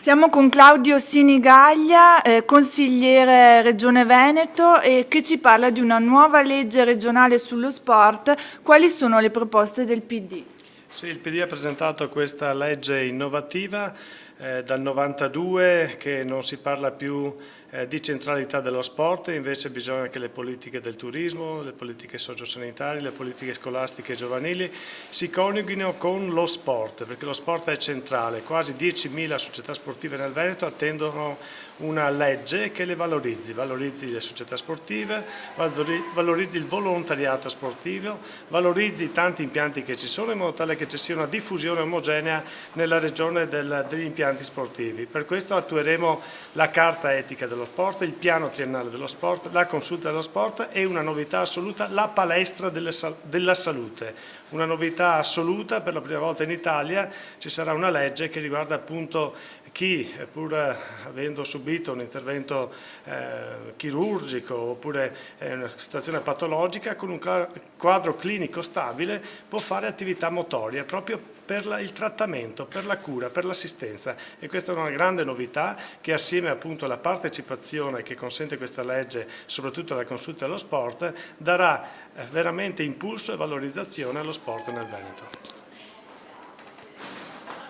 Siamo con Claudio Sinigaglia, consigliere Regione Veneto, che ci parla di una nuova legge regionale sullo sport. Quali sono le proposte del PD? Sì, il PD ha presentato questa legge innovativa dal 92 che non si parla più di centralità dello sport, invece bisogna che le politiche del turismo, le politiche sociosanitarie, le politiche scolastiche e giovanili si coniughino con lo sport, perché lo sport è centrale. Quasi 10.000 società sportive nel Veneto attendono una legge che le valorizzi le società sportive, valorizzi il volontariato sportivo, valorizzi i tanti impianti che ci sono in modo tale che ci sia una diffusione omogenea nella regione degli impianti sportivi. Per questo attueremo la Carta Etica dello Sport, il Piano Triennale dello Sport, la Consulta dello Sport e una novità assoluta, la Palestra della Salute. Una novità assoluta, per la prima volta in Italia ci sarà una legge che riguarda appunto chi, pur avendo subito un intervento chirurgico oppure una situazione patologica, con un quadro clinico stabile può fare attività motoria proprio per il trattamento, per la cura, per l'assistenza, e questa è una grande novità che assieme appunto alla partecipazione che consente questa legge, soprattutto alla consulta dello sport, darà veramente impulso e valorizzazione allo sport nel Veneto.